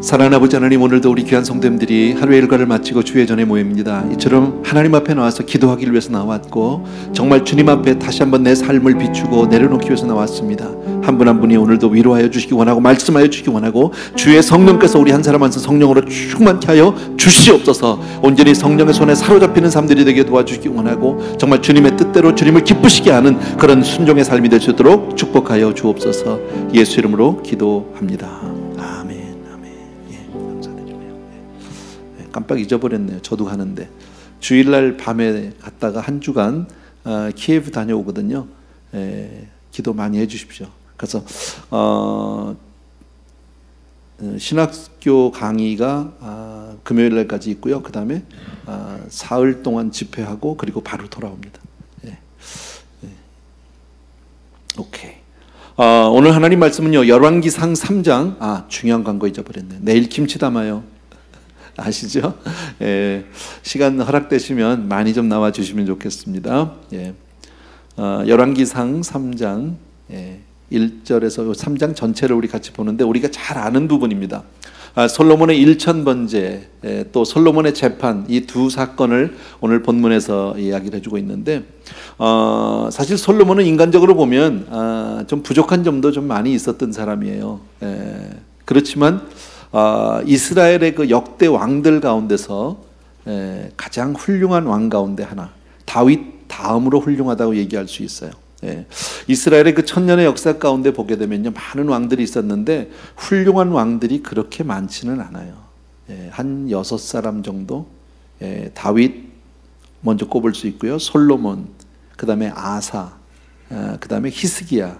사랑하는 아버지 하나님, 오늘도 우리 귀한 성도님들이 하루의 일과를 마치고 주의 전에 모입니다. 이처럼 하나님 앞에 나와서 기도하기를 위해서 나왔고, 정말 주님 앞에 다시 한번 내 삶을 비추고 내려놓기 위해서 나왔습니다. 한 분 한 분이 오늘도 위로하여 주시기 원하고 말씀하여 주시기 원하고, 주의 성령께서 우리 한 사람 한 사람 성령으로 충만케 하여 주시옵소서. 온전히 성령의 손에 사로잡히는 삶들이 되게 도와주시기 원하고, 정말 주님의 뜻대로 주님을 기쁘시게 하는 그런 순종의 삶이 될 수 있도록 축복하여 주옵소서. 예수 이름으로 기도합니다. 깜빡 잊어버렸네요. 저도 가는데 주일날 밤에 갔다가 한 주간 키예브 다녀오거든요. 기도 많이 해주십시오. 그래서 신학교 강의가 금요일날까지 있고요. 그 다음에 사흘 동안 집회하고 그리고 바로 돌아옵니다. 오케이. 오늘 하나님 말씀은요, 열왕기상 3장. 중요한 광고 잊어버렸네. 내일 김치 담아요. 아시죠? 시간 허락되시면 많이 좀 나와 주시면 좋겠습니다. 열왕기상 3장 1절에서 3장 전체를 우리 같이 보는데, 우리가 잘 아는 부분입니다. 솔로몬의 일천번제, 또 솔로몬의 재판, 이 두 사건을 오늘 본문에서 이야기를 해주고 있는데, 사실 솔로몬은 인간적으로 보면 좀 부족한 점도 좀 많이 있었던 사람이에요. 그렇지만 이스라엘의 그 역대 왕들 가운데서 가장 훌륭한 왕 가운데 하나, 다윗 다음으로 훌륭하다고 얘기할 수 있어요. 이스라엘의 그 천년의 역사 가운데 보게 되면요, 많은 왕들이 있었는데 훌륭한 왕들이 그렇게 많지는 않아요. 한 6사람 정도. 다윗 먼저 꼽을 수 있고요, 솔로몬, 그 다음에 아사, 그 다음에 히스기야,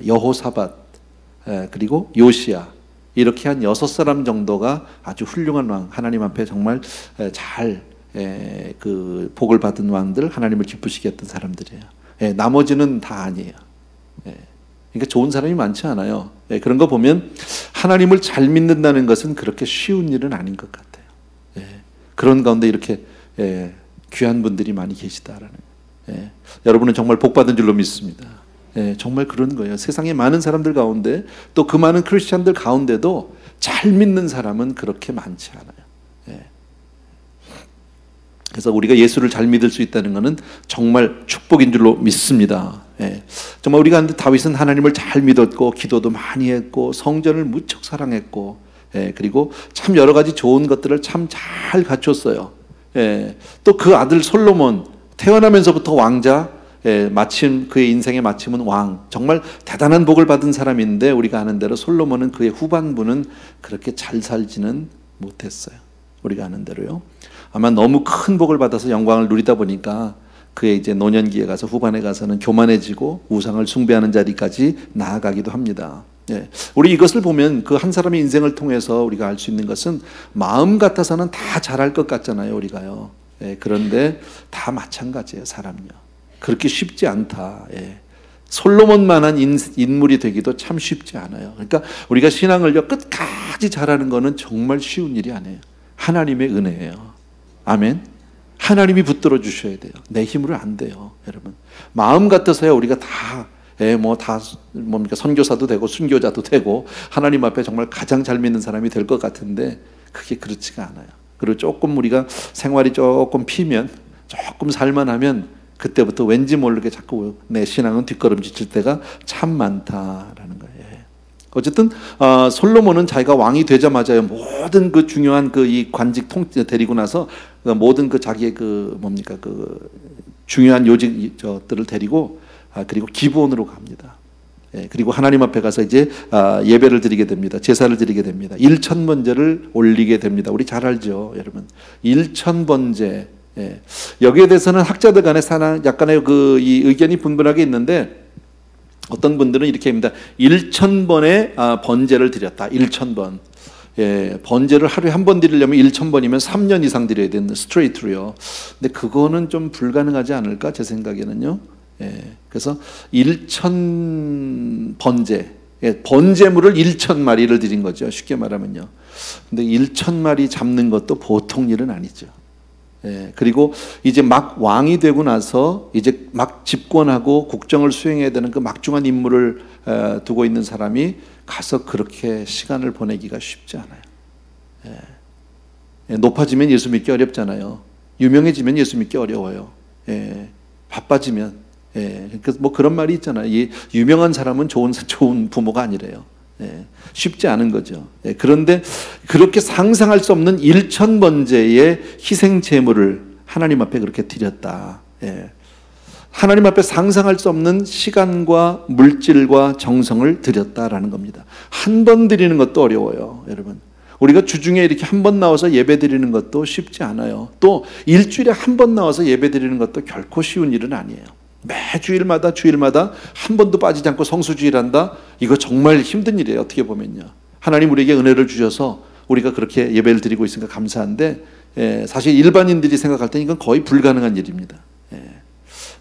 여호사밧, 그리고 요시야. 이렇게 한 6사람 정도가 아주 훌륭한 왕, 하나님 앞에 정말 잘 그 복을 받은 왕들, 하나님을 기쁘시게 했던 사람들이에요. 나머지는 다 아니에요. 그러니까 좋은 사람이 많지 않아요. 그런 거 보면 하나님을 잘 믿는다는 것은 그렇게 쉬운 일은 아닌 것 같아요. 그런 가운데 이렇게 귀한 분들이 많이 계시다라는. 여러분은 정말 복 받은 줄로 믿습니다. 정말 그런 거예요. 세상에 많은 사람들 가운데, 또 그 많은 크리스찬들 가운데도 잘 믿는 사람은 그렇게 많지 않아요. 그래서 우리가 예수를 잘 믿을 수 있다는 것은 정말 축복인 줄로 믿습니다. 정말 우리가 다윗은 하나님을 잘 믿었고, 기도도 많이 했고, 성전을 무척 사랑했고, 그리고 참 여러 가지 좋은 것들을 참 잘 갖췄어요. 또 그 아들 솔로몬, 태어나면서부터 왕자, 마침 그의 인생의 마침은 왕, 정말 대단한 복을 받은 사람인데, 우리가 아는 대로 솔로몬은 그의 후반부는 그렇게 잘 살지는 못했어요. 우리가 아는 대로요. 아마 너무 큰 복을 받아서 영광을 누리다 보니까 그의 이제 노년기에 가서, 후반에 가서는 교만해지고 우상을 숭배하는 자리까지 나아가기도 합니다. 우리 이것을 보면 그 한 사람의 인생을 통해서 우리가 알 수 있는 것은, 마음 같아서는 다 잘할 것 같잖아요, 우리가요. 그런데 다 마찬가지예요, 사람요. 그렇게 쉽지 않다. 솔로몬만한 인물이 되기도 참 쉽지 않아요. 그러니까 우리가 신앙을요, 끝까지 잘하는 거는 정말 쉬운 일이 아니에요. 하나님의 은혜예요. 아멘. 하나님이 붙들어 주셔야 돼요. 내 힘으로 안 돼요, 여러분. 마음 같아서야 우리가 다 뭡니까, 선교사도 되고 순교자도 되고 하나님 앞에 정말 가장 잘 믿는 사람이 될 것 같은데, 그게 그렇지가 않아요. 그리고 조금 우리가 생활이 조금 피면, 조금 살만하면 그때부터 왠지 모르게 자꾸 내 신앙은 뒷걸음질 때가 참 많다라는 거예요. 어쨌든 솔로몬은 자기가 왕이 되자마자 모든 그 중요한 그 이 관직 데리고 나서 모든 그 자기의 그 뭡니까, 그 중요한 요직들을 데리고 그리고 기브온으로 갑니다. 그리고 하나님 앞에 가서 이제 예배를 드리게 됩니다. 제사를 드리게 됩니다. 일천번제를 올리게 됩니다. 우리 잘 알죠, 여러분. 일천번제. 여기에 대해서는 학자들 간에 약간의 그 이 의견이 분분하게 있는데, 어떤 분들은 이렇게 합니다. 1000번의 번제를 드렸다. 1000번. 번제를 하루에 한 번 드리려면 1000번이면 3년 이상 드려야 되는 스트레이트로요. 근데 그거는 좀 불가능하지 않을까, 제 생각에는요. 그래서 1000번제, 번제물을 1000마리를 드린 거죠, 쉽게 말하면요. 근데 1000마리 잡는 것도 보통 일은 아니죠. 그리고 이제 막 왕이 되고 나서 이제 막 집권하고 국정을 수행해야 되는 그 막중한 임무를 두고 있는 사람이 가서 그렇게 시간을 보내기가 쉽지 않아요. 높아지면 예수 믿기 어렵잖아요. 유명해지면 예수 믿기 어려워요. 바빠지면. 그러니까 뭐 그런 말이 있잖아요. 유명한 사람은 좋은 부모가 아니래요. 쉽지 않은 거죠. 그런데 그렇게 상상할 수 없는 1,000번째의 희생 제물을 하나님 앞에 그렇게 드렸다. 하나님 앞에 상상할 수 없는 시간과 물질과 정성을 드렸다라는 겁니다. 한 번 드리는 것도 어려워요, 여러분. 우리가 주중에 이렇게 한 번 나와서 예배 드리는 것도 쉽지 않아요. 또 일주일에 한 번 나와서 예배 드리는 것도 결코 쉬운 일은 아니에요. 매 주일마다 한 번도 빠지지 않고 성수주일한다? 이거 정말 힘든 일이에요, 어떻게 보면요. 하나님 우리에게 은혜를 주셔서 우리가 그렇게 예배를 드리고 있으니까 감사한데, 사실 일반인들이 생각할 때는 이건 거의 불가능한 일입니다.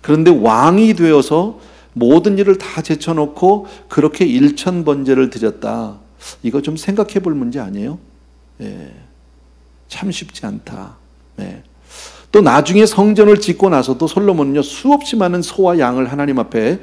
그런데 왕이 되어서 모든 일을 다 제쳐놓고 그렇게 1,000번제를 드렸다. 이거 좀 생각해 볼 문제 아니에요? 참 쉽지 않다. 또 나중에 성전을 짓고 나서도 솔로몬은요, 수없이 많은 소와 양을 하나님 앞에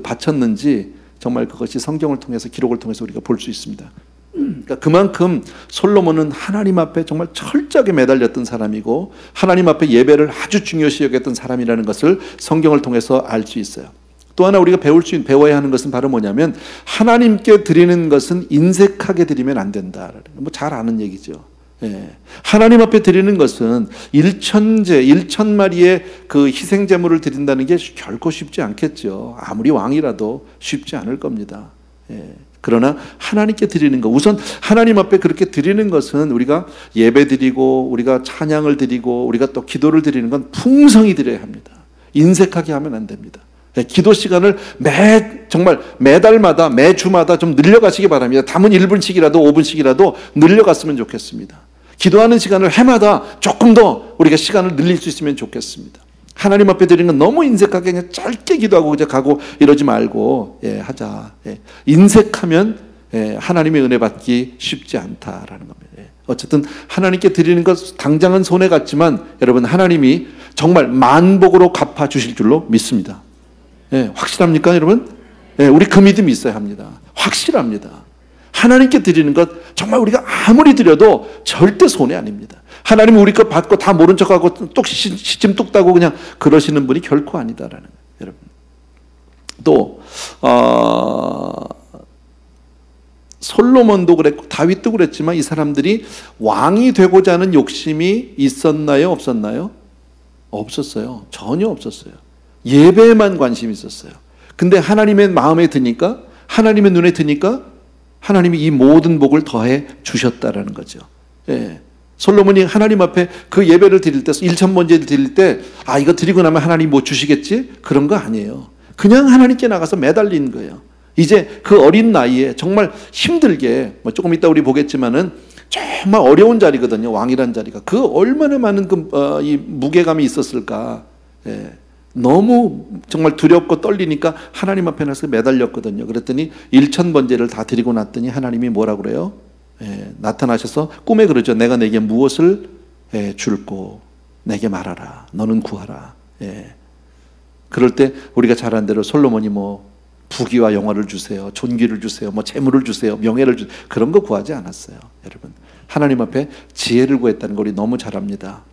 바쳤는지 정말 그것이 성경을 통해서, 기록을 통해서 우리가 볼 수 있습니다. 그러니까 그만큼 솔로몬은 하나님 앞에 정말 철저하게 매달렸던 사람이고 하나님 앞에 예배를 아주 중요시 여겼던 사람이라는 것을 성경을 통해서 알 수 있어요. 또 하나 우리가 배워야 하는 것은 바로 뭐냐면, 하나님께 드리는 것은 인색하게 드리면 안 된다. 뭐 잘 아는 얘기죠. 하나님 앞에 드리는 것은 1,000마리의 그 희생제물을 드린다는 게 결코 쉽지 않겠죠. 아무리 왕이라도 쉽지 않을 겁니다. 그러나 하나님께 드리는 것, 우선 하나님 앞에 그렇게 드리는 것은, 우리가 예배 드리고 우리가 찬양을 드리고 우리가 또 기도를 드리는 건 풍성히 드려야 합니다. 인색하게 하면 안 됩니다. 기도 시간을 정말 매달마다, 매주마다 좀 늘려가시기 바랍니다. 담은 1분씩이라도 5분씩이라도 늘려갔으면 좋겠습니다. 기도하는 시간을 해마다 조금 더 우리가 시간을 늘릴 수 있으면 좋겠습니다. 하나님 앞에 드리는 건 너무 인색하게 그냥 짧게 기도하고 이제 가고 이러지 말고 하자. 인색하면 하나님의 은혜 받기 쉽지 않다라는 겁니다. 어쨌든 하나님께 드리는 것 당장은 손해 같지만 여러분, 하나님이 정말 만복으로 갚아 주실 줄로 믿습니다. 확실합니까, 여러분? 우리 그 믿음이 있어야 합니다. 확실합니다. 하나님께 드리는 것 정말 우리가 아무리 드려도 절대 손해 아닙니다. 하나님이 우리 것 받고 다 모른 척하고 시침 뚝 따고 그냥 그러시는 분이 결코 아니다라는 거예요, 여러분. 또 솔로몬도 그랬고 다윗도 그랬지만 이 사람들이 왕이 되고자 하는 욕심이 있었나요, 없었나요? 없었어요. 전혀 없었어요. 예배에만 관심이 있었어요. 근데 하나님의 마음에 드니까, 하나님의 눈에 드니까 하나님이 이 모든 복을 더해 주셨다라는 거죠. 솔로몬이 하나님 앞에 그 예배를 드릴 때, 1,000번제를 드릴 때, 이거 드리고 나면 하나님 뭐 주시겠지? 그런 거 아니에요. 그냥 하나님께 나가서 매달린 거예요. 이제 그 어린 나이에 정말 힘들게, 조금 이따 우리 보겠지만은 정말 어려운 자리거든요. 왕이란 자리가. 그 얼마나 많은 이 무게감이 있었을까. 너무 정말 두렵고 떨리니까 하나님 앞에 나서 매달렸거든요. 그랬더니 1,000번제를 다 드리고 났더니 하나님이 뭐라 그래요? 나타나셔서 꿈에 그러죠. 내가 내게 무엇을 줄고 내게 말하라. 너는 구하라. 그럴 때 우리가 잘 아는 대로 솔로몬이 뭐 부귀와 영화를 주세요, 존귀를 주세요, 뭐 재물을 주세요, 명예를 주세요, 그런 거 구하지 않았어요. 여러분, 하나님 앞에 지혜를 구했다는 걸 우리 너무 잘 압니다.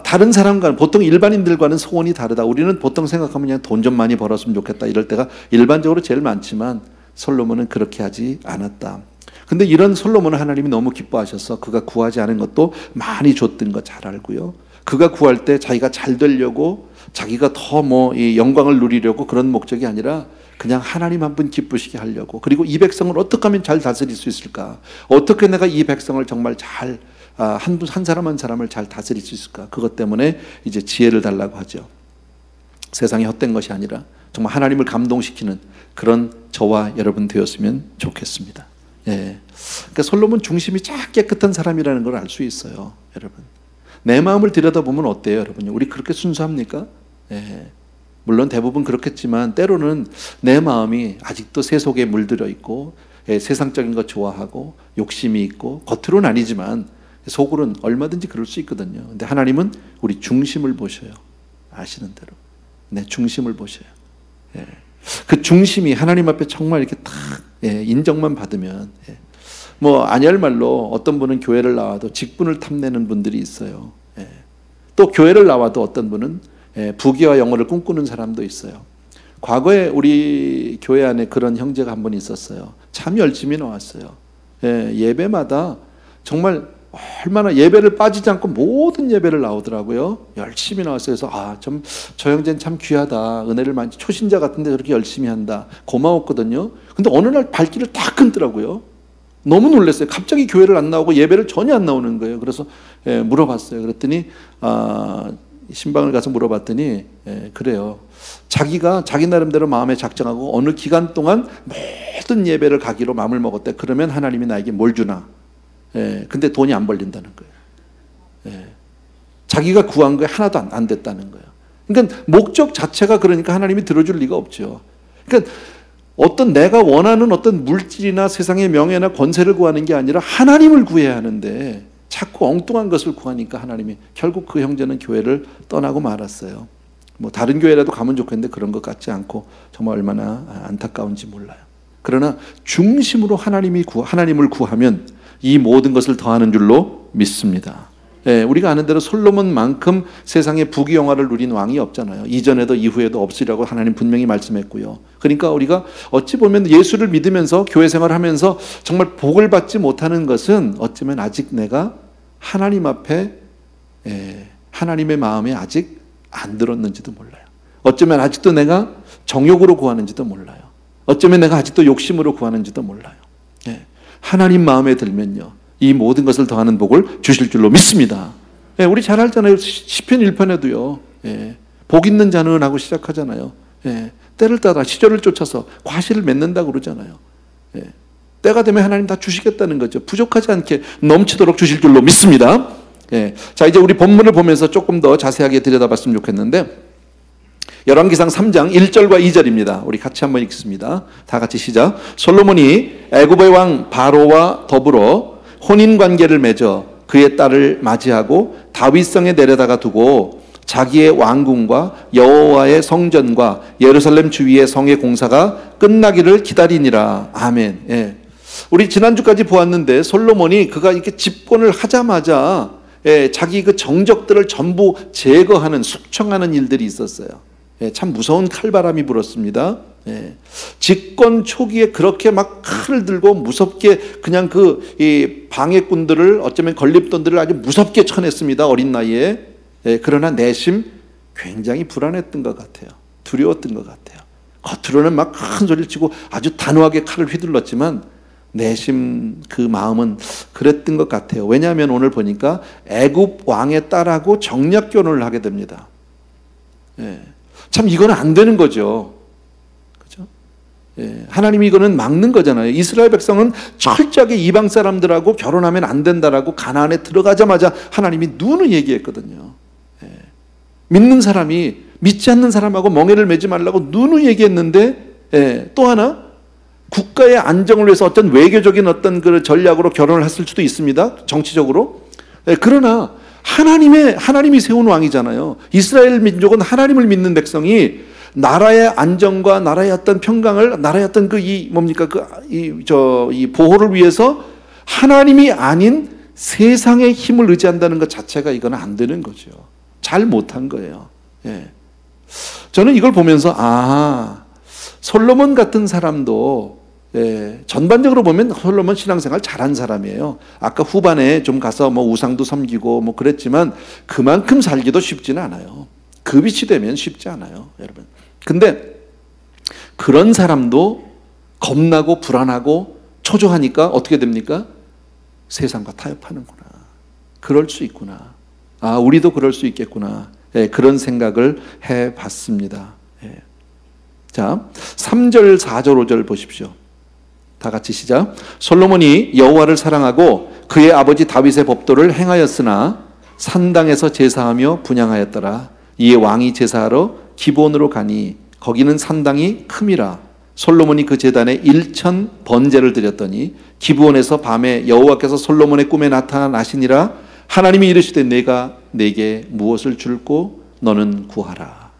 다른 사람과는, 보통 일반인들과는 소원이 다르다. 우리는 보통 생각하면 그냥 돈 좀 많이 벌었으면 좋겠다, 이럴 때가 일반적으로 제일 많지만 솔로몬은 그렇게 하지 않았다. 근데 이런 솔로몬은 하나님이 너무 기뻐하셔서 그가 구하지 않은 것도 많이 줬던 거 잘 알고요. 그가 구할 때 자기가 잘 되려고, 자기가 더 이 영광을 누리려고 그런 목적이 아니라 그냥 하나님 한 분 기쁘시게 하려고, 그리고 이 백성을 어떻게 하면 잘 다스릴 수 있을까, 어떻게 내가 이 백성을 정말 잘 한 사람 한 사람을 잘 다스릴 수 있을까, 그것 때문에 이제 지혜를 달라고 하죠. 세상이 헛된 것이 아니라 정말 하나님을 감동시키는 그런 저와 여러분 되었으면 좋겠습니다. 그러니까 솔로몬 중심이 참 깨끗한 사람이라는 걸 알 수 있어요. 여러분, 내 마음을 들여다보면 어때요, 여러분? 우리 그렇게 순수합니까? 물론 대부분 그렇겠지만 때로는 내 마음이 아직도 세속에 물들어 있고, 세상적인 것 좋아하고 욕심이 있고, 겉으로는 아니지만 속으로는 얼마든지 그럴 수 있거든요. 근데 하나님은 우리 중심을 보셔요. 아시는 대로 내 중심을 보셔요. 그 중심이 하나님 앞에 정말 이렇게 딱 인정만 받으면 뭐 안열말로 어떤 분은 교회를 나와도 직분을 탐내는 분들이 있어요. 예. 또 교회를 나와도 어떤 분은 부귀와 영어를 꿈꾸는 사람도 있어요. 과거에 우리 교회 안에 그런 형제가 한 분 있었어요. 참 열심히 나왔어요. 예배마다 정말 얼마나 예배를 빠지지 않고 모든 예배를 나오더라고요. 열심히 나왔어요. 그래서 저 형제는 참 귀하다. 은혜를 많이, 초신자 같은데 그렇게 열심히 한다. 고마웠거든요. 근데 어느 날 발길을 딱 끊더라고요. 너무 놀랐어요. 갑자기 교회를 안 나오고 예배를 전혀 안 나오는 거예요. 그래서 물어봤어요. 그랬더니 신방을 가서 물어봤더니 그래요. 자기가 자기 나름대로 마음에 작정하고 어느 기간 동안 모든 예배를 가기로 마음을 먹었대. 그러면 하나님이 나에게 뭘 주나? 근데 돈이 안 벌린다는 거예요. 자기가 구한 거에 하나도 안 됐다는 거예요. 그러니까 목적 자체가 그러니까 하나님이 들어줄 리가 없죠. 그러니까 어떤 내가 원하는 어떤 물질이나 세상의 명예나 권세를 구하는 게 아니라 하나님을 구해야 하는데 자꾸 엉뚱한 것을 구하니까 하나님이 결국 그 형제는 교회를 떠나고 말았어요. 뭐 다른 교회라도 가면 좋겠는데 그런 것 같지 않고 정말 얼마나 안타까운지 몰라요. 그러나 중심으로 하나님을 구하면 이 모든 것을 더하는 줄로 믿습니다. 우리가 아는 대로 솔로몬만큼 세상에 부귀영화를 누린 왕이 없잖아요. 이전에도 이후에도 없으리라고 하나님 분명히 말씀했고요. 그러니까 우리가 어찌 보면 예수를 믿으면서 교회 생활을 하면서 정말 복을 받지 못하는 것은 어쩌면 아직 내가 하나님 앞에 하나님의 마음에 아직 안 들었는지도 몰라요. 어쩌면 아직도 내가 정욕으로 구하는지도 몰라요. 어쩌면 내가 아직도 욕심으로 구하는지도 몰라요. 하나님 마음에 들면요, 이 모든 것을 더하는 복을 주실 줄로 믿습니다. 우리 잘 알잖아요. 시편 1편에도요. 복 있는 자는 하고 시작하잖아요. 때를 따라 시절을 쫓아서 과실을 맺는다고 그러잖아요. 때가 되면 하나님 다 주시겠다는 거죠. 부족하지 않게 넘치도록 주실 줄로 믿습니다. 자, 이제 우리 본문을 보면서 조금 더 자세하게 들여다봤으면 좋겠는데 열왕기상 3장 1절과 2절입니다. 우리 같이 한번 읽습니다. 다 같이 시작. 솔로몬이 애굽의 왕 바로와 더불어 혼인관계를 맺어 그의 딸을 맞이하고 다윗성에 내려다가 두고 자기의 왕궁과 여호와의 성전과 예루살렘 주위의 성의 공사가 끝나기를 기다리니라. 아멘. 우리 지난주까지 보았는데 솔로몬이 그가 이렇게 집권을 하자마자 자기 그 정적들을 전부 제거하는, 숙청하는 일들이 있었어요. 참 무서운 칼바람이 불었습니다. 집권 초기에 그렇게 막 칼을 들고 무섭게 그냥 이 방해꾼들을, 어쩌면 건립돈들을 아주 무섭게 쳐냈습니다. 어린 나이에. 그러나 내심 굉장히 불안했던 것 같아요. 두려웠던 것 같아요. 겉으로는 막 큰 소리를 치고 아주 단호하게 칼을 휘둘렀지만 내심 그 마음은 그랬던 것 같아요. 왜냐하면 오늘 보니까 애굽 왕의 딸하고 정략 결혼을 하게 됩니다. 참 이거는 안 되는 거죠. 그죠? 하나님이 이거는 막는 거잖아요. 이스라엘 백성은 철저하게 이방 사람들하고 결혼하면 안 된다라고 가나안에 들어가자마자 하나님이 누누이 얘기했거든요. 믿는 사람이 믿지 않는 사람하고 멍에를 매지 말라고 누누이 얘기했는데, 또 하나 국가의 안정을 위해서 어떤 외교적인 어떤 그 전략으로 결혼을 했을 수도 있습니다. 정치적으로. 그러나 하나님이 세운 왕이잖아요. 이스라엘 민족은 하나님을 믿는 백성이 나라의 안정과 나라의 어떤 평강을, 나라의 어떤 이 보호를 위해서 하나님이 아닌 세상의 힘을 의지한다는 것 자체가 이건 안 되는 거죠. 잘 못한 거예요. 저는 이걸 보면서 솔로몬 같은 사람도 전반적으로 보면 솔로몬 신앙생활 잘한 사람이에요. 아까 후반에 좀 가서 우상도 섬기고 그랬지만 그만큼 살기도 쉽지는 않아요. 그 빛이 되면 쉽지 않아요, 여러분. 근데 그런 사람도 겁나고 불안하고 초조하니까 어떻게 됩니까? 세상과 타협하는구나. 그럴 수 있구나. 우리도 그럴 수 있겠구나. 그런 생각을 해봤습니다. 자, 3절, 4절, 5절 보십시오. 다 같이 시작. 솔로몬이 여호와를 사랑하고 그의 아버지 다윗의 법도를 행하였으나 산당에서 제사하며 분향하였더라. 이에 왕이 제사하러 기브온으로 가니 거기는 산당이 큼이라. 솔로몬이 그 제단에 1,000 번제를 드렸더니 기브온에서 밤에 여호와께서 솔로몬의 꿈에 나타나시니라. 하나님이 이르시되 내가 내게 무엇을 줄고 너는 구하라.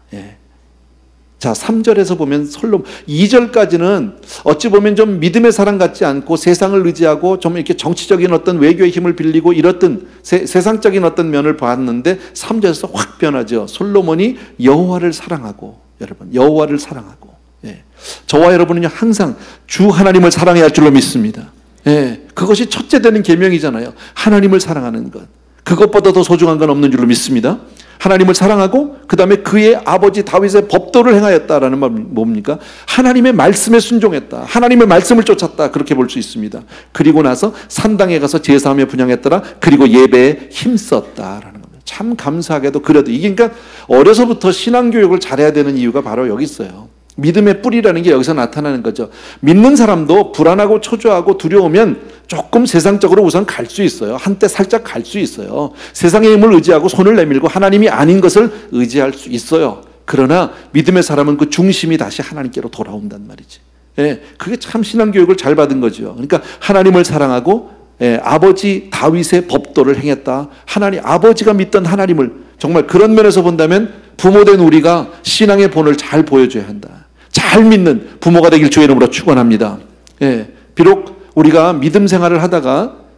자, 3절에서 보면 2절까지는 어찌 보면 좀 믿음의 사람 같지 않고 세상을 의지하고 좀 이렇게 정치적인 어떤 외교의 힘을 빌리고 이렇던 세상적인 어떤 면을 봤는데 3절에서 확 변하죠. 솔로몬이 여호와를 사랑하고, 여러분, 여호와를 사랑하고, 예. 저와 여러분은요, 항상 주 하나님을 사랑해야 할 줄로 믿습니다. 예. 그것이 첫째 되는 계명이잖아요. 하나님을 사랑하는 것. 그것보다 더 소중한 건 없는 줄로 믿습니다. 하나님을 사랑하고 그 다음에 그의 아버지 다윗의 법도를 행하였다라는 말 뭡니까? 하나님의 말씀에 순종했다. 하나님의 말씀을 쫓았다. 그렇게 볼 수 있습니다. 그리고 나서 산당에 가서 제사하며 분향했더라. 그리고 예배에 힘썼다라는 겁니다. 참 감사하게도 그래도 이게 그러니까 어려서부터 신앙교육을 잘해야 되는 이유가 바로 여기 있어요. 믿음의 뿌리라는 게 여기서 나타나는 거죠. 믿는 사람도 불안하고 초조하고 두려우면 조금 세상적으로 우선 갈 수 있어요. 한때 살짝 갈 수 있어요. 세상의 힘을 의지하고 손을 내밀고 하나님이 아닌 것을 의지할 수 있어요. 그러나 믿음의 사람은 그 중심이 다시 하나님께로 돌아온단 말이지. 예, 그게 참 신앙교육을 잘 받은 거죠. 그러니까 하나님을 사랑하고, 예, 아버지 다윗의 법도를 행했다. 하나님, 아버지가 믿던 하나님을, 정말 그런 면에서 본다면 부모된 우리가 신앙의 본을 잘 보여줘야 한다. 잘 믿는 부모가 되길 주의 이름으로 축원합니다. 예, 비록 우리가 믿음 생활을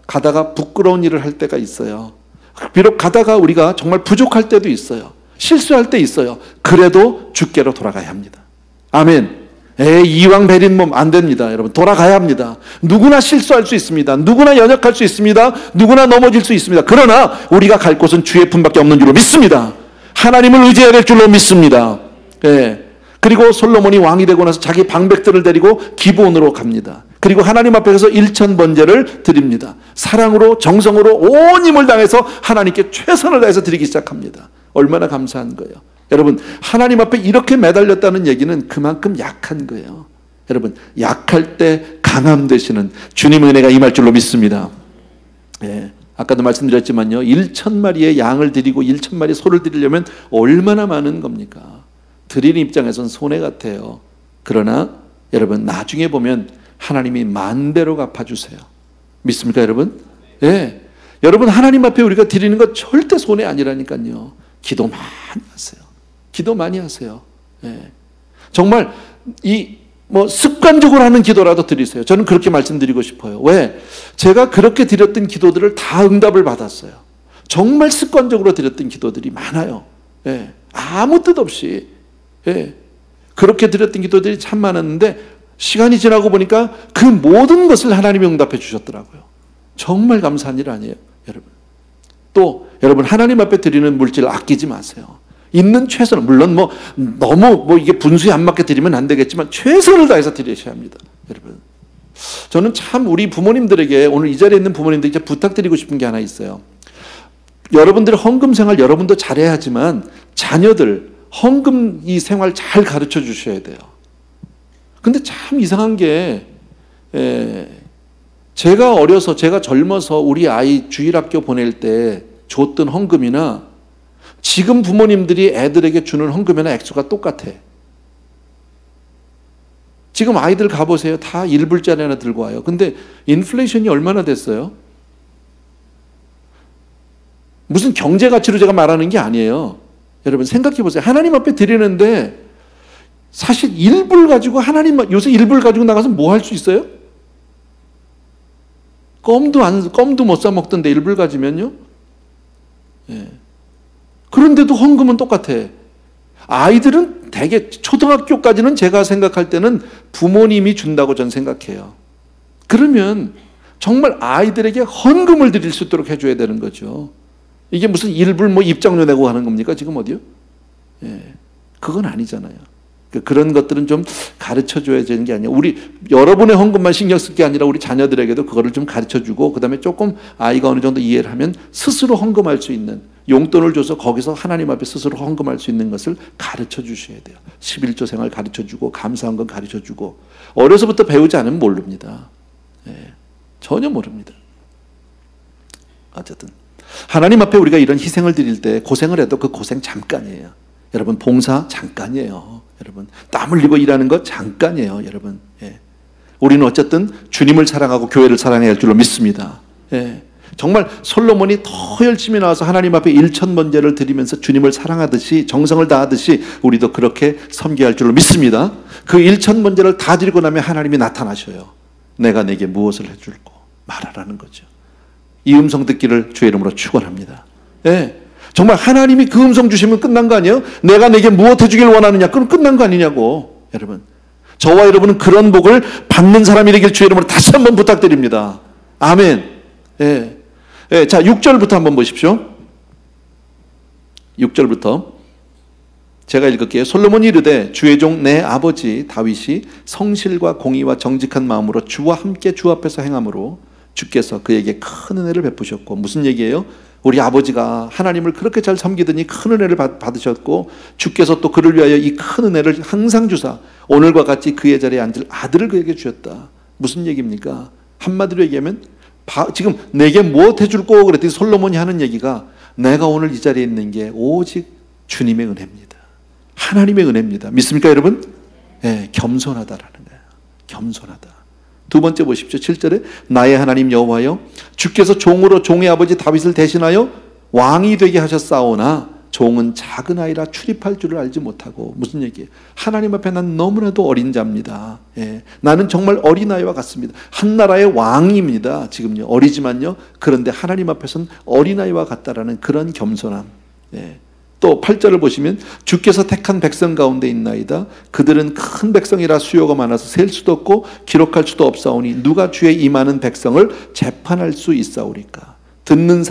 가다가 부끄러운 일을 할 때가 있어요. 비록 가다가 우리가 정말 부족할 때도 있어요. 실수할 때 있어요. 그래도 주께로 돌아가야 합니다. 아멘. 이왕 베린 몸 안 됩니다. 여러분, 돌아가야 합니다. 누구나 실수할 수 있습니다. 누구나 연약할 수 있습니다. 누구나 넘어질 수 있습니다. 그러나 우리가 갈 곳은 주의 품밖에 없는 줄로 믿습니다. 하나님을 의지해야 될 줄로 믿습니다. 예. 그리고 솔로몬이 왕이 되고 나서 자기 방백들을 데리고 기브온으로 갑니다. 그리고 하나님 앞에서 일천번제를 드립니다. 사랑으로, 정성으로 온 힘을 다해서 하나님께 최선을 다해서 드리기 시작합니다. 얼마나 감사한 거예요. 여러분, 하나님 앞에 이렇게 매달렸다는 얘기는 그만큼 약한 거예요. 여러분, 약할 때 강함 되시는 주님의 은혜가 임할 줄로 믿습니다. 예. 아까도 말씀드렸지만요, 1,000마리의 양을 드리고 1,000마리 소를 드리려면 얼마나 많은 겁니까? 드리는 입장에서는 손해 같아요. 그러나 여러분, 나중에 보면 하나님이 만배로 갚아주세요. 믿습니까, 여러분? 예. 여러분, 하나님 앞에 우리가 드리는 것 절대 손해 아니라니까요. 기도 많이 하세요. 기도 많이 하세요. 예. 정말 습관적으로 하는 기도라도 드리세요. 저는 그렇게 말씀드리고 싶어요. 왜? 제가 그렇게 드렸던 기도들을 다 응답을 받았어요. 정말 습관적으로 드렸던 기도들이 많아요. 예. 아무 뜻 없이. 예. 그렇게 드렸던 기도들이 참 많았는데 시간이 지나고 보니까 그 모든 것을 하나님이 응답해 주셨더라고요. 정말 감사한 일 아니에요, 여러분? 또 여러분, 하나님 앞에 드리는 물질을 아끼지 마세요. 있는 최선을, 물론 너무 이게 분수에 안 맞게 드리면 안 되겠지만 최선을 다해서 드리셔야 합니다, 여러분. 저는 참 우리 부모님들에게, 오늘 이 자리에 있는 부모님들에게 부탁드리고 싶은 게 하나 있어요. 여러분들의 헌금 생활 여러분도 잘해야 하지만 자녀들 헌금 이 생활 잘 가르쳐 주셔야 돼요. 근데 참 이상한 게, 제가 젊어서 우리 아이 주일학교 보낼 때 줬던 헌금이나 지금 부모님들이 애들에게 주는 헌금이나 액수가 똑같아. 지금 아이들 가보세요. 다 1불짜리 하나 들고 와요. 근데 인플레이션이 얼마나 됐어요? 무슨 경제 가치로 제가 말하는 게 아니에요. 여러분, 생각해 보세요. 하나님 앞에 드리는데 사실 1불 가지고 요새 1불 가지고 나가서 뭐 할 수 있어요? 껌도 못 사 먹던데 1불 가지면요? 예. 그런데도 헌금은 똑같아. 아이들은 대개 초등학교까지는 제가 생각할 때는 부모님이 준다고 전 생각해요. 그러면 정말 아이들에게 헌금을 드릴 수 있도록 해줘야 되는 거죠. 이게 무슨 1불 입장료 내고 하는 겁니까? 지금 어디요? 예. 그건 아니잖아요. 그런 것들은 좀 가르쳐 줘야 되는 게 아니에요. 여러분의 헌금만 신경 쓸 게 아니라 우리 자녀들에게도 그거를 좀 가르쳐 주고, 그 다음에 조금 아이가 어느 정도 이해를 하면 스스로 헌금할 수 있는, 용돈을 줘서 거기서 하나님 앞에 스스로 헌금할 수 있는 것을 가르쳐 주셔야 돼요. 11조 생활 가르쳐 주고, 감사한 건 가르쳐 주고. 어려서부터 배우지 않으면 모릅니다. 예, 전혀 모릅니다. 어쨌든 하나님 앞에 우리가 이런 희생을 드릴 때 고생을 해도 그 고생 잠깐이에요. 여러분, 봉사 잠깐이에요. 여러분, 땀 흘리고 일하는 거 잠깐이에요. 여러분, 예. 우리는 어쨌든 주님을 사랑하고 교회를 사랑해야 할 줄로 믿습니다. 예. 정말 솔로몬이 더 열심히 나와서 하나님 앞에 1000번제를 드리면서 주님을 사랑하듯이 정성을 다하듯이 우리도 그렇게 섬겨야 할 줄로 믿습니다. 그 1000번제를 다 드리고 나면 하나님이 나타나셔요. 내가 내게 무엇을 해줄고 말하라는 거죠. 이 음성 듣기를 주의 이름으로 축원합니다. 예. 정말 하나님이 그 음성 주시면 끝난 거 아니에요? 내가 내게 무엇 해주길 원하느냐? 그럼 끝난 거 아니냐고. 여러분, 저와 여러분은 그런 복을 받는 사람이 되길 주의 이름으로 다시 한번 부탁드립니다. 아멘. 예. 예. 자, 6절부터 한번 보십시오. 6절부터 제가 읽을게요. 솔로몬이 이르되 주의 종 내 아버지 다윗이 성실과 공의와 정직한 마음으로 주와 함께 주 앞에서 행함으로 주께서 그에게 큰 은혜를 베푸셨고. 무슨 얘기예요? 우리 아버지가 하나님을 그렇게 잘 섬기더니 큰 은혜를 받으셨고 주께서 또 그를 위하여 이 큰 은혜를 항상 주사 오늘과 같이 그의 자리에 앉을 아들을 그에게 주셨다. 무슨 얘기입니까? 한마디로 얘기하면 지금 내게 무엇 해줄 거 그랬더니 솔로몬이 하는 얘기가 내가 오늘 이 자리에 있는 게 오직 주님의 은혜입니다. 하나님의 은혜입니다. 믿습니까 여러분? 네, 겸손하다라는 거예요. 겸손하다. 두 번째 보십시오. 7절에 나의 하나님 여호와여 주께서 종으로 종의 아버지 다윗을 대신하여 왕이 되게 하셨사오나 종은 작은 아이라 출입할 줄을 알지 못하고. 무슨 얘기예요? 하나님 앞에 난 너무나도 어린 자입니다. 예, 나는 정말 어린아이와 같습니다. 한 나라의 왕입니다. 지금요 어리지만요 그런데 하나님 앞에서는 어린아이와 같다라는 그런 겸손함. 예. 또 8절을 보시면 주께서 택한 백성 가운데 있나이다. 그들은 큰 백성이라 수요가 많아서 셀 수도 없고 기록할 수도 없사오니 누가 주의 이 많은 백성을 재판할 수 있사오리까. 듣는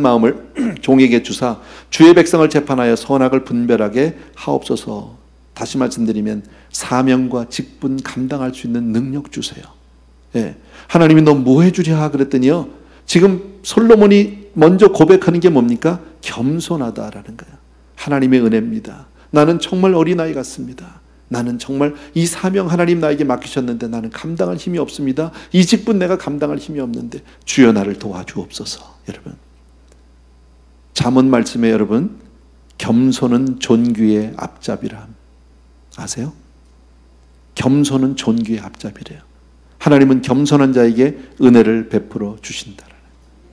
마음을 종에게 주사 주의 백성을 재판하여 선악을 분별하게 하옵소서. 다시 말씀드리면 사명과 직분 감당할 수 있는 능력 주세요. 예. 하나님이 너 뭐 해주랴 그랬더니요 지금 솔로몬이 먼저 고백하는 게 뭡니까? 겸손하다라는 거예요. 하나님의 은혜입니다. 나는 정말 어린아이 같습니다. 나는 정말 이 사명 하나님 나에게 맡기셨는데 나는 감당할 힘이 없습니다. 이 직분 내가 감당할 힘이 없는데 주여 나를 도와주옵소서. 여러분, 잠언 말씀에 여러분 겸손은 존귀의 앞잡이라 아세요? 겸손은 존귀의 앞잡이래요. 하나님은 겸손한 자에게 은혜를 베풀어 주신다.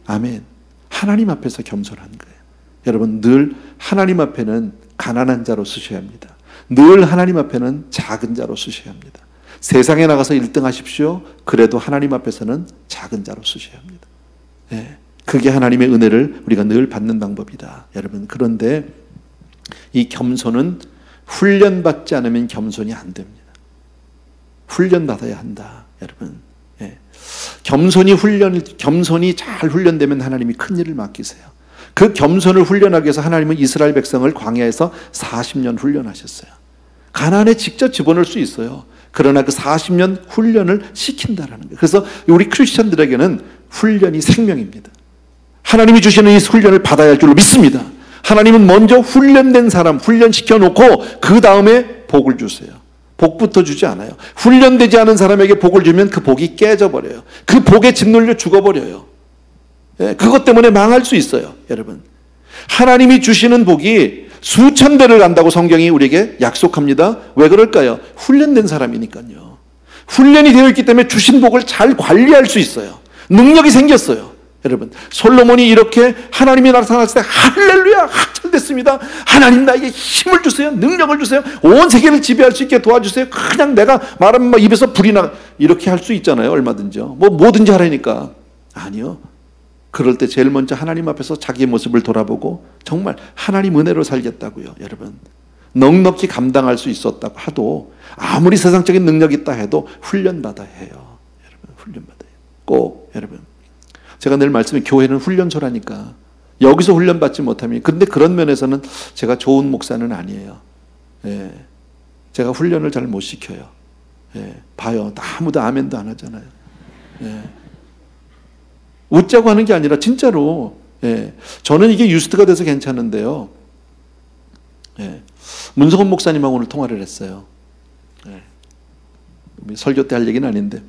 아멘. 하나님 앞에서 겸손한 거예요. 여러분 늘 하나님 앞에는 가난한 자로 쓰셔야 합니다. 늘 하나님 앞에는 작은 자로 쓰셔야 합니다. 세상에 나가서 1등 하십시오. 그래도 하나님 앞에서는 작은 자로 쓰셔야 합니다. 네. 그게 하나님의 은혜를 우리가 늘 받는 방법이다. 여러분 그런데 이 겸손은 훈련받지 않으면 겸손이 안 됩니다. 훈련받아야 한다. 여러분 겸손이 잘 훈련되면 하나님이 큰 일을 맡기세요. 그 겸손을 훈련하기 위해서 하나님은 이스라엘 백성을 광야에서 40년 훈련하셨어요. 가나안에 직접 집어넣을 수 있어요. 그러나 그 40년 훈련을 시킨다라는 거예요. 그래서 우리 크리스천들에게는 훈련이 생명입니다. 하나님이 주시는 이 훈련을 받아야 할 줄로 믿습니다. 하나님은 먼저 훈련된 사람 훈련시켜 놓고 그 다음에 복을 주세요. 복부터 주지 않아요. 훈련되지 않은 사람에게 복을 주면 그 복이 깨져버려요. 그 복에 짓눌려 죽어버려요. 예, 그것 때문에 망할 수 있어요. 여러분 하나님이 주시는 복이 수천 배를 간다고 성경이 우리에게 약속합니다. 왜 그럴까요? 훈련된 사람이니까요. 훈련이 되어 있기 때문에 주신 복을 잘 관리할 수 있어요. 능력이 생겼어요. 여러분 솔로몬이 이렇게 하나님이 나타났을 때 할렐루야 잘 됐습니다. 하나님 나에게 힘을 주세요. 능력을 주세요. 온 세계를 지배할 수 있게 도와주세요. 그냥 내가 말하면 입에서 불이 나 이렇게 할 수 있잖아요. 얼마든지요. 뭐든지 하라니까. 아니요. 그럴 때 제일 먼저 하나님 앞에서 자기의 모습을 돌아보고 정말 하나님 은혜로 살겠다고요. 여러분 넉넉히 감당할 수 있었다고 하도 아무리 세상적인 능력이 있다 해도 훈련받아야 해요. 여러분 훈련받아요. 꼭 여러분 제가 늘 말씀해 교회는 훈련소라니까 여기서 훈련받지 못하면 그런데 그런 면에서는 제가 좋은 목사는 아니에요. 예. 제가 훈련을 잘 못 시켜요. 예. 봐요. 아무도 아멘도 안 하잖아요. 예. 웃자고 하는 게 아니라 진짜로 예. 저는 이게 유스트가 돼서 괜찮은데요. 예. 문성원 목사님하고 오늘 통화를 했어요. 예. 설교 때 할 얘기는 아닌데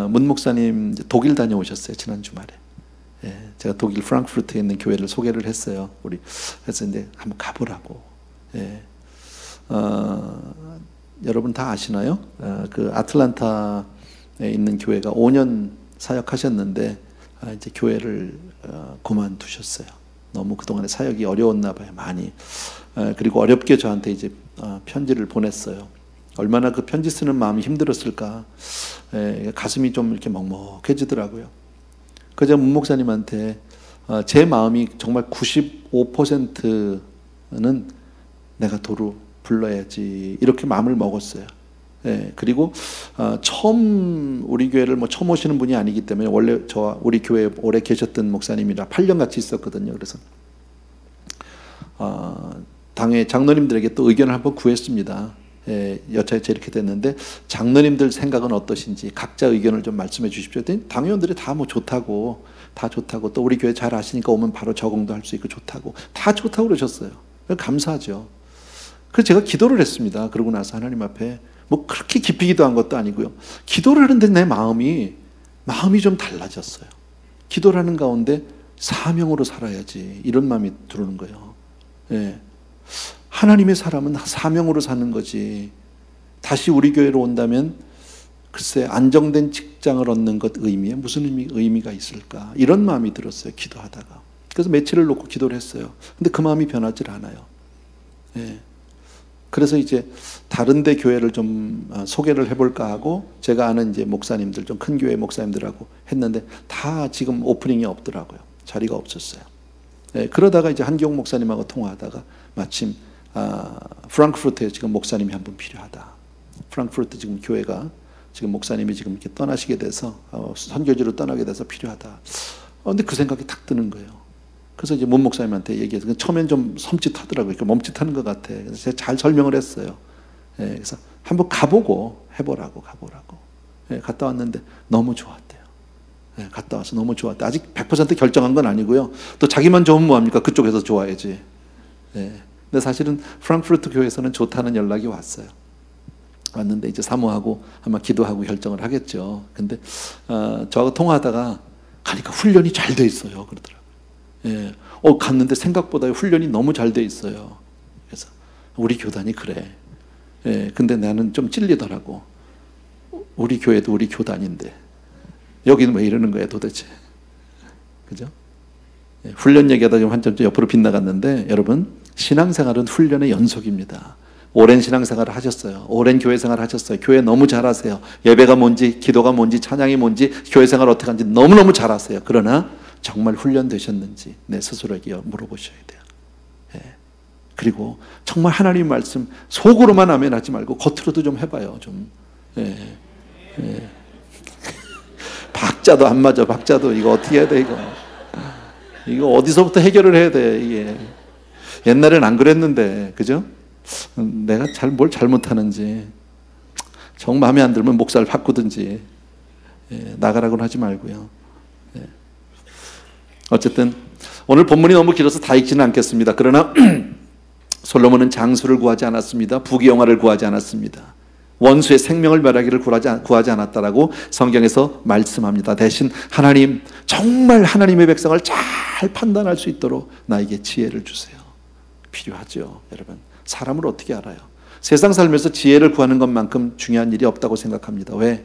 문 목사님 독일 다녀오셨어요. 지난 주말에. 예, 제가 독일 프랑크푸르트에 있는 교회를 소개를 했어요. 우리 그래서 이제 한번 가보라고. 예. 여러분 다 아시나요? 그 아틀란타에 있는 교회가 5년 사역하셨는데 이제 교회를 그만두셨어요. 너무 그동안의 사역이 어려웠나 봐요, 많이. 그리고 어렵게 저한테 이제 편지를 보냈어요. 얼마나 그 편지 쓰는 마음이 힘들었을까. 가슴이 좀 이렇게 먹먹해지더라고요. 그저 문 목사님한테 제 마음이 정말 95%는 내가 도로 불러야지 이렇게 마음을 먹었어요. 그리고 처음 우리 교회를 처음 오시는 분이 아니기 때문에 원래 저와 우리 교회에 오래 계셨던 목사님이라 8년 같이 있었거든요. 그래서 당회 장로님들에게 또 의견을 한번 구했습니다. 여차여차 이렇게 됐는데 장로님들 생각은 어떠신지 각자 의견을 좀 말씀해 주십시오. 당회원들이 다 좋다고 또 우리 교회 잘 아시니까 오면 바로 적응도 할 수 있고 좋다고 다 좋다고 그러셨어요. 감사하죠. 그래서 제가 기도를 했습니다. 그러고 나서 하나님 앞에 그렇게 깊이 기도한 것도 아니고요. 기도를 하는데 내 마음이 좀 달라졌어요. 기도를 하는 가운데 사명으로 살아야지 이런 마음이 들어오는 거예요. 하나님의 사람은 사명으로 사는 거지. 다시 우리 교회로 온다면 글쎄 안정된 직장을 얻는 것 의미에 무슨 의미가 있을까 이런 마음이 들었어요. 기도하다가. 그래서 며칠을 놓고 기도를 했어요. 근데 그 마음이 변하질 않아요. 그래서 이제 다른 데 교회를 좀 소개를 해볼까 하고 제가 아는 이제 목사님들 좀 큰 교회 목사님들하고 했는데 다 지금 오프닝이 없더라고요. 자리가 없었어요. 그러다가 이제 한기용 목사님하고 통화하다가 마침 프랑크푸르트에 지금 목사님이 한 분 필요하다. 프랑크푸르트 지금 교회가 지금 목사님이 지금 이렇게 떠나시게 돼서 선교지로 떠나게 돼서 필요하다. 근데 그 생각이 탁 드는 거예요. 그래서 이제 문 목사님한테 얘기해서 처음엔 좀 섬찟하더라고요. 멈칫하는 것 같아. 그래서 제가 잘 설명을 했어요. 그래서 한번 가보고 해보라고. 갔다 왔는데 너무 좋았대요. 갔다 와서 너무 좋았대. 아직 100% 결정한 건 아니고요. 또 자기만 좋으면 뭐합니까? 그쪽에서 좋아야지. 근데 사실은 프랑크푸르트 교회에서는 좋다는 연락이 왔어요. 왔는데 이제 사모하고 아마 기도하고 결정을 하겠죠. 근데 저하고 통화하다가 가니까 훈련이 잘 돼 있어요. 그러더라고요. 갔는데 생각보다 훈련이 너무 잘 돼 있어요. 그래서 우리 교단이 그래. 근데 나는 좀 찔리더라고. 우리 교회도 우리 교단인데 여기는 왜 이러는 거야 도대체. 그죠? 훈련 얘기하다 좀 한참 옆으로 빗나갔는데 여러분 신앙생활은 훈련의 연속입니다. 오랜 신앙생활을 하셨어요. 오랜 교회생활을 하셨어요. 교회 너무 잘하세요. 예배가 뭔지 기도가 뭔지 찬양이 뭔지 교회생활 어떻게 하는지 너무너무 잘하세요. 그러나 정말 훈련되셨는지 내 스스로에게 물어보셔야 돼요. 그리고 정말 하나님 말씀 속으로만 아멘 하지 말고 겉으로도 좀 해봐요. 좀. 박자도 안 맞아. 박자도 이거 어떻게 해야 돼 이거 어디서부터 해결을 해야 돼 이게. 옛날엔 안 그랬는데 그죠? 내가 뭘 잘못하는지 정 마음에 안 들면 목사를 바꾸든지 나가라고는 하지 말고요. 어쨌든 오늘 본문이 너무 길어서 다 읽지는 않겠습니다. 그러나 솔로몬은 장수를 구하지 않았습니다. 부귀영화를 구하지 않았습니다. 원수의 생명을 멸하기를 구하지 않았다라고 성경에서 말씀합니다. 대신 하나님, 정말 하나님의 백성을 잘 판단할 수 있도록 나에게 지혜를 주세요. 필요하죠. 여러분, 사람을 어떻게 알아요? 세상 살면서 지혜를 구하는 것만큼 중요한 일이 없다고 생각합니다. 왜?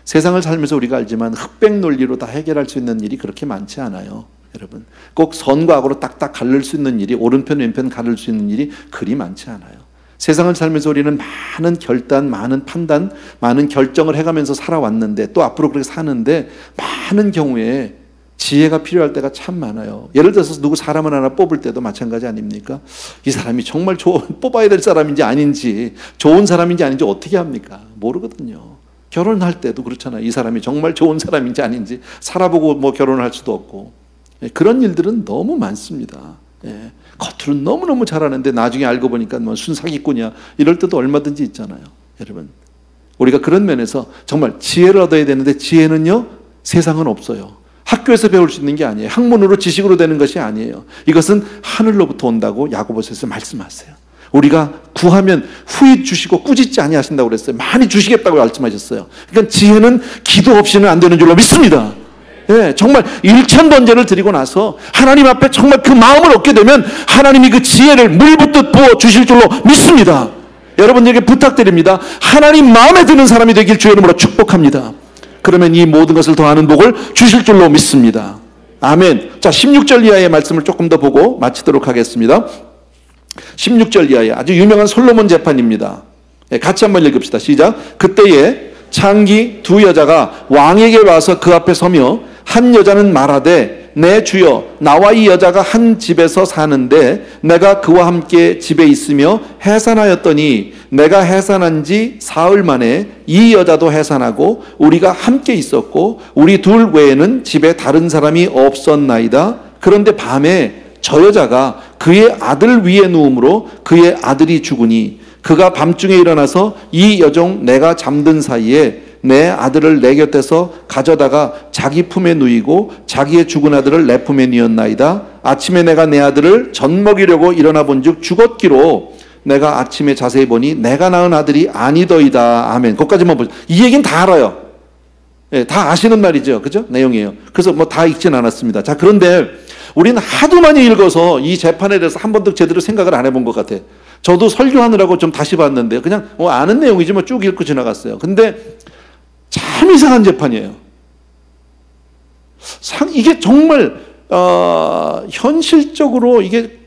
세상을 살면서 우리가 알지만 흑백 논리로 다 해결할 수 있는 일이 그렇게 많지 않아요. 여러분, 꼭 선과 악으로 딱딱 가를 수 있는 일이, 오른편 왼편 가를 수 있는 일이 그리 많지 않아요. 세상을 살면서 우리는 많은 결단, 많은 판단, 많은 결정을 해가면서 살아왔는데 또 앞으로 그렇게 사는데 많은 경우에 지혜가 필요할 때가 참 많아요. 예를 들어서 누구 사람을 하나 뽑을 때도 마찬가지 아닙니까? 이 사람이 정말 뽑아야 될 사람인지 아닌지, 좋은 사람인지 아닌지 어떻게 합니까? 모르거든요. 결혼할 때도 그렇잖아요. 이 사람이 정말 좋은 사람인지 아닌지 살아보고 결혼을 할 수도 없고. 그런 일들은 너무 많습니다. 겉으로는 너무너무 잘하는데 나중에 알고 보니까 순사기꾼이야 이럴 때도 얼마든지 있잖아요. 여러분, 우리가 그런 면에서 정말 지혜를 얻어야 되는데 지혜는요, 세상은 없어요. 학교에서 배울 수 있는 게 아니에요. 학문으로 지식으로 되는 것이 아니에요. 이것은 하늘로부터 온다고 야고보서에서 말씀하세요. 우리가 구하면 후히 주시고 꾸짖지 아니하신다고 그랬어요. 많이 주시겠다고 말씀하셨어요. 그러니까 지혜는 기도 없이는 안 되는 줄로 믿습니다. 정말 일천번제를 드리고 나서 하나님 앞에 정말 그 마음을 얻게 되면 하나님이 그 지혜를 물붓듯 부어 주실 줄로 믿습니다. 여러분에게 부탁드립니다. 하나님 마음에 드는 사람이 되길 주의 이름으로 축복합니다. 그러면 이 모든 것을 더하는 복을 주실 줄로 믿습니다. 아멘. 자, 16절 이하의 말씀을 조금 더 보고 마치도록 하겠습니다. 16절 이하에 아주 유명한 솔로몬 재판입니다. 같이 한번 읽읍시다. 시작. 그때에 창기 두 여자가 왕에게 와서 그 앞에 서며 한 여자는 말하되 내 주여 나와 이 여자가 한 집에서 사는데 내가 그와 함께 집에 있으며 해산하였더니 내가 해산한 지 사흘 만에 이 여자도 해산하고 우리가 함께 있었고 우리 둘 외에는 집에 다른 사람이 없었나이다. 그런데 밤에 저 여자가 그의 아들 위에 누움으로 그의 아들이 죽으니 그가 밤중에 일어나서 이 여종 내가 잠든 사이에 내 아들을 내 곁에서 가져다가 자기 품에 누이고 자기의 죽은 아들을 내 품에 누였나이다. 아침에 내가 내 아들을 젖 먹이려고 일어나 본즉 죽었기로 내가 아침에 자세히 보니 내가 낳은 아들이 아니더이다. 아멘. 거기까지만 보죠. 이 얘기는 다 알아요. 예, 다 아시는 말이죠. 그죠? 내용이에요. 그래서 뭐 다 읽진 않았습니다. 자, 그런데 우리는 하도 많이 읽어서 이 재판에 대해서 한 번도 제대로 생각을 안 해본 것 같아. 저도 설교하느라고 좀 다시 봤는데 그냥 아는 내용이지 뭐 쭉 읽고 지나갔어요. 근데 참 이상한 재판이에요. 이게 정말 현실적으로 이게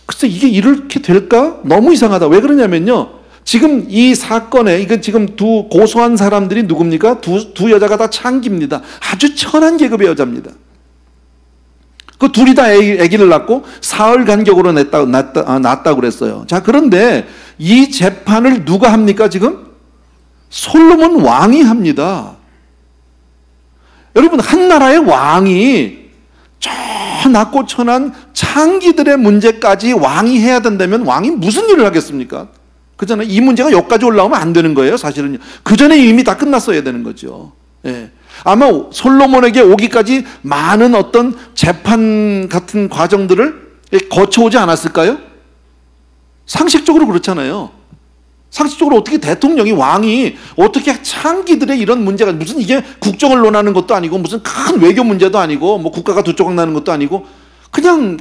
글쎄 이게 이렇게 될까? 너무 이상하다. 왜 그러냐면요. 지금 이 사건에 이건 지금 두 고소한 사람들이 누굽니까? 두 여자가 다 창기입니다. 아주 천한 계급의 여자입니다. 그 둘이 다 아기를 낳고 사흘 간격으로 낳았다고 그랬어요. 자, 그런데 이 재판을 누가 합니까 지금? 솔로몬 왕이 합니다. 여러분, 한 나라의 왕이 저 낮고 천한 창기들의 문제까지 왕이 해야 된다면 왕이 무슨 일을 하겠습니까? 그잖아요. 이 문제가 여기까지 올라오면 안 되는 거예요, 사실은요. 그 전에 이미 다 끝났어야 되는 거죠. 예. 아마 솔로몬에게 오기까지 많은 어떤 재판 같은 과정들을 거쳐오지 않았을까요? 상식적으로 그렇잖아요. 상식적으로 어떻게 대통령이 왕이 어떻게 창기들의 이런 문제가 무슨 이게 국정을 논하는 것도 아니고 무슨 큰 외교 문제도 아니고 뭐 국가가 두 조각 나는 것도 아니고 그냥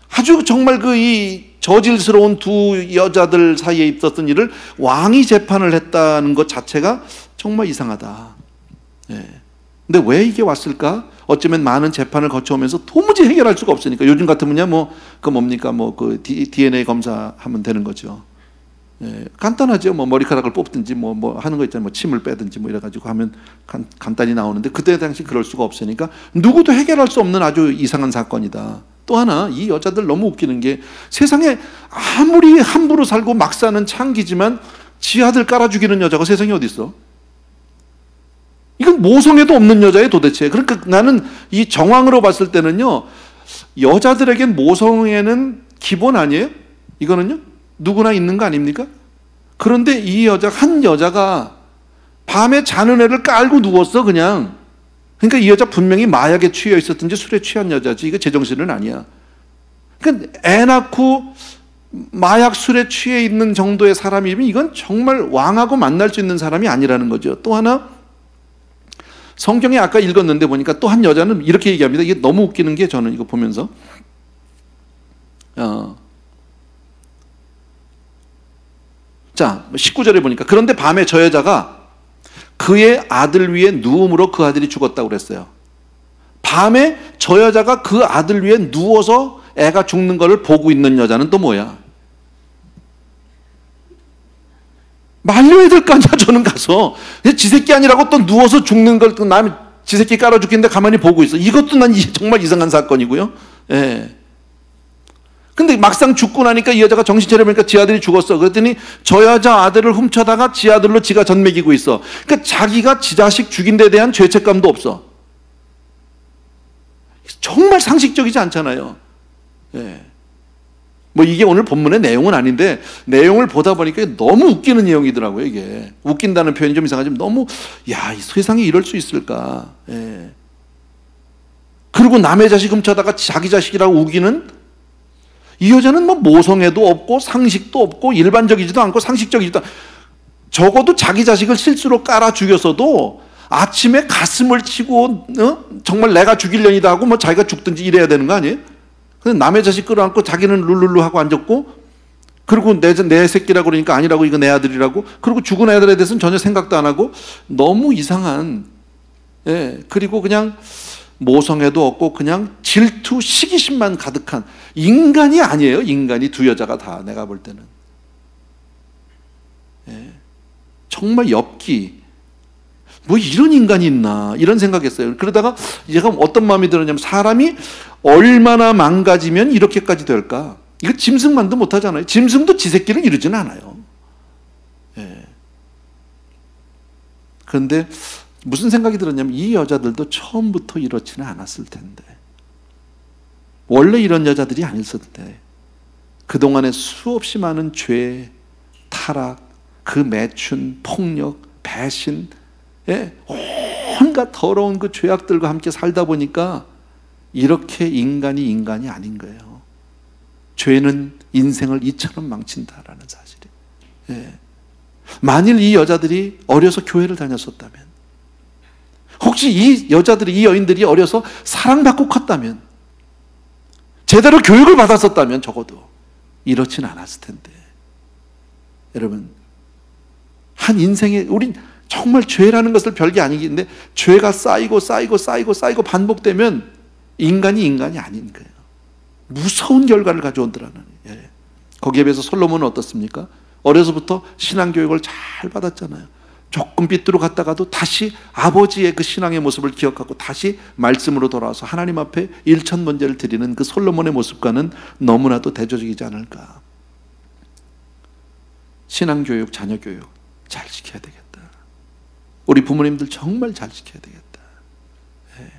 아주 정말 이 저질스러운 두 여자들 사이에 있었던 일을 왕이 재판을 했다는 것 자체가 정말 이상하다. 예. 근데 왜 이게 왔을까? 어쩌면 많은 재판을 거쳐오면서 도무지 해결할 수가 없으니까 요즘 같으면요 뭡니까 DNA 검사하면 되는 거죠. 예, 간단하죠. 머리카락을 뽑든지 하는 거 있잖아요. 침을 빼든지 이래가지고 하면 간단히 나오는데 그때 당시 그럴 수가 없으니까 누구도 해결할 수 없는 아주 이상한 사건이다. 또 하나 이 여자들 너무 웃기는 게 세상에 아무리 함부로 살고 막 사는 창기지만 지 아들 깔아 죽이는 여자가 세상에 어디 있어? 이건 모성애도 없는 여자예요 도대체. 그러니까 나는 이 정황으로 봤을 때는요 여자들에겐 모성애는 기본 아니에요? 이거는요 누구나 있는 거 아닙니까? 그런데 이 한 여자가 밤에 자는 애를 깔고 누웠어 그냥. 그러니까 이 여자 분명히 마약에 취해 있었든지 술에 취한 여자지 이거 제정신은 아니야. 그러니까 애 낳고 마약 술에 취해 있는 정도의 사람이면 이건 정말 왕하고 만날 수 있는 사람이 아니라는 거죠. 또 하나 성경에 아까 읽었는데 보니까 또 한 여자는 이렇게 얘기합니다. 이게 너무 웃기는 게 저는 이거 보면서 자 19절에 보니까 그런데 밤에 저 여자가 그의 아들 위에 누움으로 그 아들이 죽었다고 그랬어요. 밤에 저 여자가 그 아들 위에 누워서 애가 죽는 것을 보고 있는 여자는 또 뭐야? 말려야 될 거 아니야. 저는 가서 지 새끼 아니라고 또 누워서 죽는 걸 또 남이 지 새끼 깔아 죽겠는데 가만히 보고 있어. 이것도 난 정말 이상한 사건이고요. 예. 근데 막상 죽고 나니까 이 여자가 정신 차려보니까 지 아들이 죽었어. 그랬더니 저 여자 아들을 훔쳐다가 지 아들로 지가 젖 먹이고 있어. 그러니까 자기가 지 자식 죽인 데 대한 죄책감도 없어. 정말 상식적이지 않잖아요. 예. 이게 오늘 본문의 내용은 아닌데 내용을 보다 보니까 너무 웃기는 내용이더라고요. 이게 웃긴다는 표현이 좀 이상하지만 너무 이 세상에 이럴 수 있을까. 예. 그리고 남의 자식 훔쳐다가 자기 자식이라고 우기는 이 여자는 모성애도 없고 상식도 없고 일반적이지도 않고 상식적이지도 않고 적어도 자기 자식을 실수로 깔아 죽였어도 아침에 가슴을 치고 정말 내가 죽일려니다 하고 자기가 죽든지 이래야 되는 거 아니에요? 근데 남의 자식 끌어안고 자기는 룰루루 하고 앉았고 그리고 내 새끼라고 그러니까 아니라고 이거 내 아들이라고 그리고 죽은 애들에 대해서는 전혀 생각도 안 하고 너무 이상한 예, 그리고 그냥 모성애도 없고 그냥 질투, 시기심만 가득한 인간이 아니에요. 인간이 두 여자가 다 내가 볼 때는. 예, 정말 엽기. 뭐 이런 인간이 있나 이런 생각했어요. 그러다가 제가 어떤 마음이 들었냐면 사람이 얼마나 망가지면 이렇게까지 될까? 이거 짐승만도 못하잖아요. 짐승도 지 새끼를 이루지는 않아요. 예. 그런데 무슨 생각이 들었냐면 이 여자들도 처음부터 이렇지는 않았을 텐데, 원래 이런 여자들이 아니었을 텐데 그동안에 수없이 많은 죄, 타락, 그 매춘, 폭력, 배신, 예, 온갖 더러운 그 죄악들과 함께 살다 보니까 이렇게 인간이 아닌 거예요. 죄는 인생을 이처럼 망친다라는 사실이. 예. 만일 이 여자들이 어려서 교회를 다녔었다면, 혹시 이 여자들이, 이 여인들이 어려서 사랑받고 컸다면, 제대로 교육을 받았었다면 적어도 이렇지는 않았을 텐데. 여러분, 한 인생에 우린 정말 죄라는 것을 별게 아니긴데 죄가 쌓이고 반복되면 인간이 아닌 거예요. 무서운 결과를 가져온다는. 예. 거기에 비해서 솔로몬은 어떻습니까? 어려서부터 신앙교육을 잘 받았잖아요. 조금 삐뚤어 갔다가도 다시 아버지의 그 신앙의 모습을 기억하고 다시 말씀으로 돌아와서 하나님 앞에 일천번제를 드리는 그 솔로몬의 모습과는 너무나도 대조적이지 않을까. 신앙교육, 자녀교육 잘 지켜야 되겠다. 우리 부모님들 정말 잘 지켜야 되겠다. 예.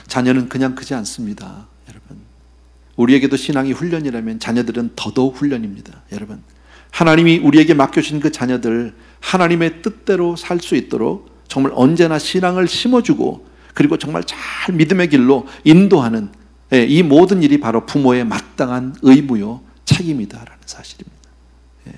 자녀는 그냥 크지 않습니다. 여러분, 우리에게도 신앙이 훈련이라면 자녀들은 더더욱 훈련입니다. 여러분, 하나님이 우리에게 맡겨주신 그 자녀들 하나님의 뜻대로 살 수 있도록 정말 언제나 신앙을 심어주고, 그리고 정말 잘 믿음의 길로 인도하는, 예, 이 모든 일이 바로 부모의 마땅한 의무요 책임이다라는 사실입니다. 예.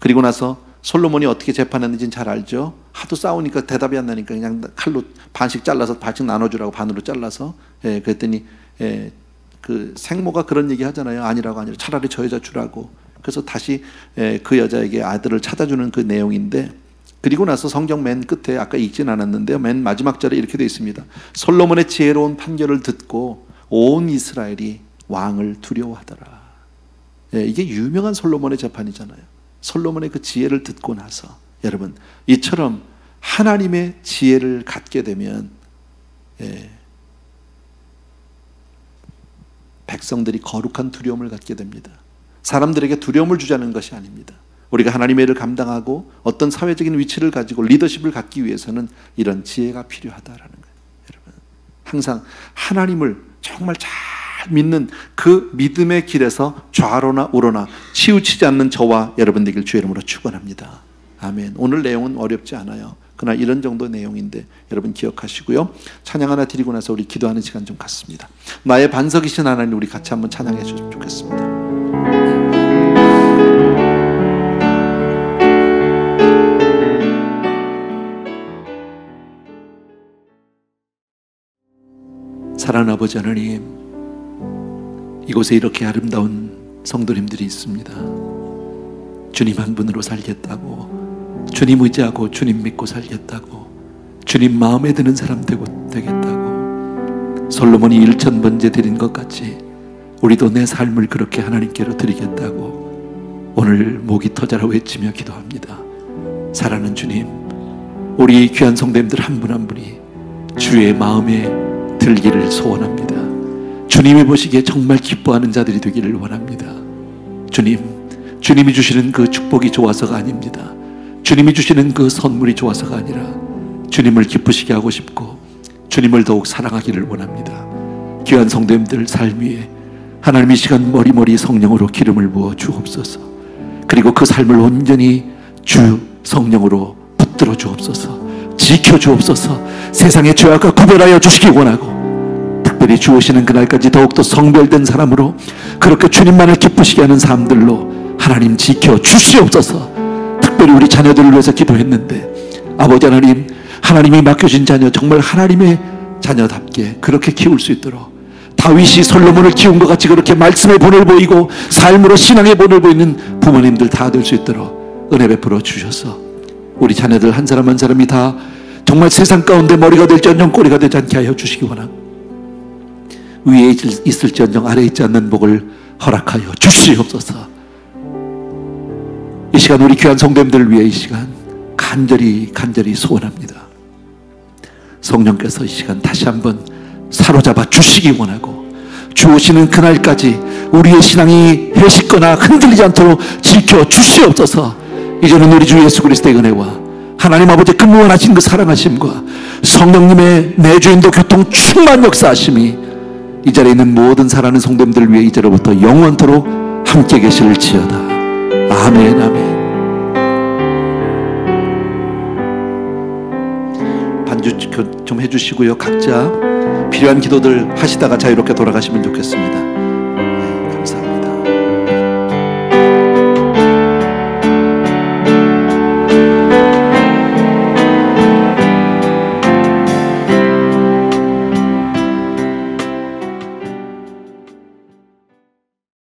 그리고 나서 솔로몬이 어떻게 재판했는지는 잘 알죠. 하도 싸우니까 대답이 안 나니까 그냥 칼로 반씩 잘라서 반씩 나눠주라고, 반으로 잘라서. 예, 그랬더니 그 생모가 그런 얘기 하잖아요. 아니라고 차라리 저 여자 주라고. 그래서 다시 그 여자에게 아들을 찾아주는 그 내용인데, 그리고 나서 성경 맨 끝에 아까 읽진 않았는데요, 맨 마지막 절에 이렇게 되어 있습니다. 솔로몬의 지혜로운 판결을 듣고 온 이스라엘이 왕을 두려워하더라. 예, 이게 유명한 솔로몬의 재판이잖아요. 솔로몬의 그 지혜를 듣고 나서, 여러분, 이처럼 하나님의 지혜를 갖게 되면, 예, 백성들이 거룩한 두려움을 갖게 됩니다. 사람들에게 두려움을 주자는 것이 아닙니다. 우리가 하나님의 일을 감당하고 어떤 사회적인 위치를 가지고 리더십을 갖기 위해서는 이런 지혜가 필요하다라는 거예요. 여러분, 항상 하나님을 정말 잘 믿는 그 믿음의 길에서 좌로나 우로나 치우치지 않는 저와 여러분 되길 주의 이름으로 축원합니다. 아멘. 오늘 내용은 어렵지 않아요. 그러나 이런 정도 내용인데 여러분 기억하시고요. 찬양 하나 드리고 나서 우리 기도하는 시간 좀 갖습니다. 나의 반석이신 하나님, 우리 같이 한번 찬양해 주셨으면 좋겠습니다. 사랑하는 아버지 하나님, 이곳에 이렇게 아름다운 성도님들이 있습니다. 주님 한 분으로 살겠다고, 주님 의지하고 주님 믿고 살겠다고, 주님 마음에 드는 사람 되겠다고, 솔로몬이 1000번제 드린 것 같이 우리도 내 삶을 그렇게 하나님께로 드리겠다고 오늘 목이 터져라 외치며 기도합니다. 사랑하는 주님, 우리 귀한 성도님들 한 분 한 분이 주의 마음에 들기를 소원합니다. 주님이 보시기에 정말 기뻐하는 자들이 되기를 원합니다. 주님이 주시는 그 축복이 좋아서가 아닙니다. 주님이 주시는 그 선물이 좋아서가 아니라 주님을 기쁘시게 하고 싶고 주님을 더욱 사랑하기를 원합니다. 귀한 성도님들 삶 위에 하나님 이 시간 머리머리 성령으로 기름을 부어 주옵소서. 그리고 그 삶을 온전히 주 성령으로 붙들어 주옵소서. 지켜 주옵소서. 세상의 죄악과 구별하여 주시기 원하고, 특별히 주 오시는 그날까지 더욱더 성별된 사람으로 그렇게 주님만을 기쁘시게 하는 사람들로 하나님 지켜 주시옵소서. 특별히 우리 자녀들을 위해서 기도했는데, 아버지 하나님, 하나님이 맡겨진 자녀 정말 하나님의 자녀답게 그렇게 키울 수 있도록, 다윗이 솔로몬을 키운 것 같이 그렇게 말씀의 본을 보이고 삶으로 신앙의 본을 보이는 부모님들 다 될 수 있도록 은혜 베풀어 주셔서 우리 자녀들 한 사람 한 사람이 다 정말 세상 가운데 머리가 될지언정 꼬리가 되지 않게 하여 주시기 원하고, 위에 있을지언정 아래에 있지 않는 복을 허락하여 주시옵소서. 이 시간 우리 귀한 성도님들을 위해 이 시간 간절히 소원합니다. 성령께서 이 시간 다시 한번 사로잡아 주시기 원하고, 주 오시는 그날까지 우리의 신앙이 해식거나 흔들리지 않도록 지켜 주시옵소서. 이제는 우리 주 예수 그리스도의 은혜와 하나님 아버지의 그 무한하신 그 사랑하심과 성령님의 내주인도 교통 충만 역사하심이 이 자리에 있는 모든 사랑하는 성도님들을 위해 이제로부터 영원토록 함께 계실지어다. 아멘, 아멘. 반주 좀 해주시고요. 각자 필요한 기도들 하시다가 자유롭게 돌아가시면 좋겠습니다.